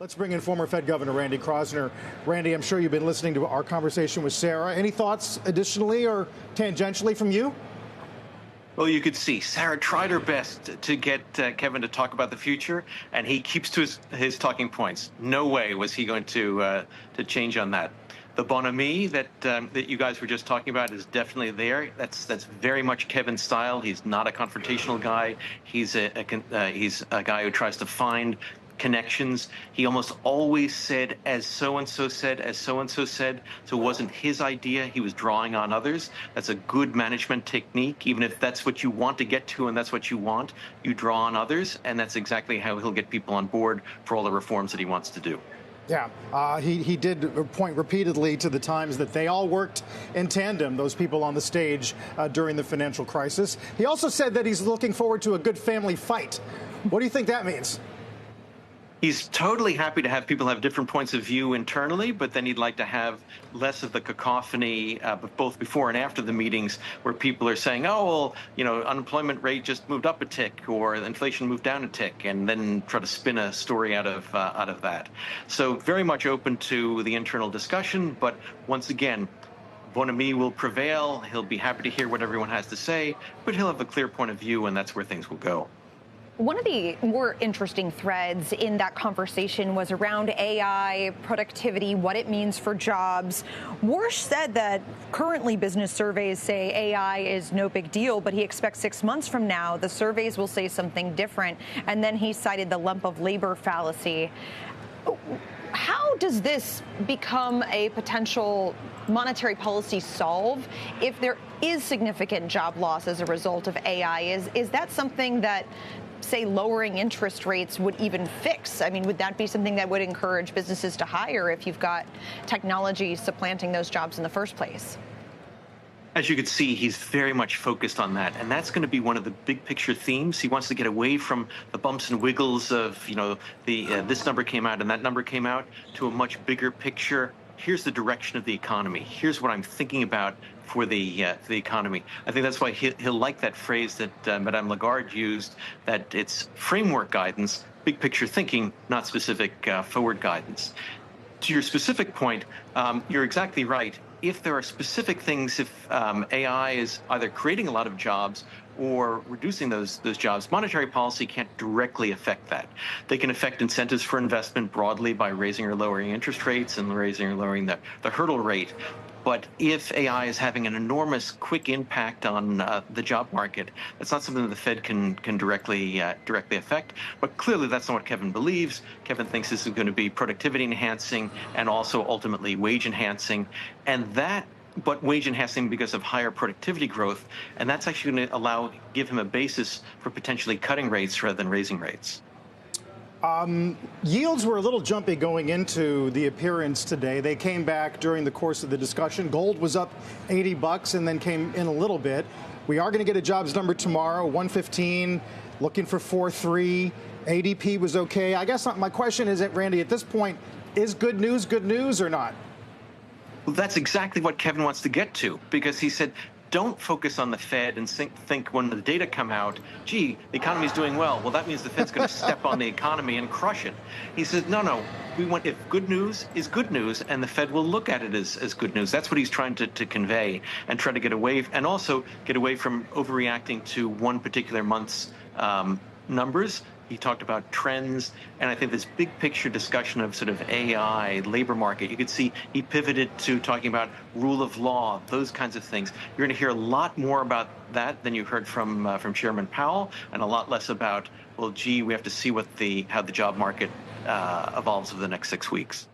Let's bring in former Fed Governor Randy Kroszner. Randy, I'm sure you've been listening to our conversation with Sarah. Any thoughts additionally or tangentially from you? Well, you could see Sarah tried her best to get Kevin to talk about the future, and he keeps to his talking points. No way was he going to change on that. The bonhomie that you guys were just talking about is definitely there. That's very much Kevin's style. He's not a confrontational guy. He's a guy who tries to find connections. He almost always said, as so-and-so said, as so-and-so said. So it wasn't his idea. He was drawing on others. That's a good management technique. Even if that's what you want to get to and that's what you want, you draw on others. And that's exactly how he'll get people on board for all the reforms that he wants to do. Yeah, he did point repeatedly to the times that they all worked in tandem, those people on the stage during the financial crisis. He also said that he's looking forward to a good family fight. What do you think that means? He's totally happy to have people have different points of view internally, but then he'd like to have less of the cacophony, both before and after the meetings, where people are saying, oh, well, you know, unemployment rate just moved up a tick or inflation moved down a tick, and then try to spin a story out of that. So very much open to the internal discussion, but once again, bonhomie will prevail. He'll be happy to hear what everyone has to say, but he'll have a clear point of view, and that's where things will go. One of the more interesting threads in that conversation was around AI, productivity, what it means for jobs. Warsh said that currently business surveys say AI is no big deal, but he expects 6 months from now the surveys will say something different. And then he cited the lump of labor fallacy. How does this become a potential monetary policy solve if there is significant job loss as a result of AI? Is that something that, say, lowering interest rates would even fix? I mean, would that be something that would encourage businesses to hire if you've got technology supplanting those jobs in the first place? As you could see, he's very much focused on that, and that's going to be one of the big picture themes. He wants to get away from the bumps and wiggles of, you know, this number came out and that number came out, to a much bigger picture. Here's the direction of the economy. Here's what I'm thinking about for the economy. I think that's why he'll like that phrase that Madame Lagarde used, that it's framework guidance, big picture thinking, not specific forward guidance. To your specific point, you're exactly right. If there are specific things, if AI is either creating a lot of jobs or reducing those jobs, monetary policy can't directly affect that. They can affect incentives for investment broadly by raising or lowering interest rates and raising or lowering the hurdle rate. But if AI is having an enormous, quick impact on the job market, that's not something that the Fed can directly affect. But clearly, that's not what Kevin believes. Kevin thinks this is going to be productivity enhancing and also ultimately wage enhancing, but wage enhancing because of higher productivity growth, and that's actually going to give him a basis for potentially cutting rates rather than raising rates. Yields were a little jumpy going into the appearance today. They came back during the course of the discussion. Gold was up $80 and then came in a little bit. We are going to get a jobs number tomorrow, 115, looking for 4.3. ADP was okay. I guess my question is, Randy, at this point, is good news or not? Well, that's exactly what Kevin wants to get to, because he said, don't focus on the Fed and think when the data come out, gee, the economy's doing well. Well, that means the Fed's going to step on the economy and crush it. He says, no, we want, if good news is good news, and the Fed will look at it as good news. That's what he's trying to convey and try to get away, and also get away from overreacting to one particular month's numbers. He talked about trends, and I think this big picture discussion of sort of AI, labor market, you could see he pivoted to talking about rule of law, those kinds of things. You're going to hear a lot more about that than you heard from Chairman Powell, and a lot less about, well, gee, we have to see how the job market evolves over the next 6 weeks.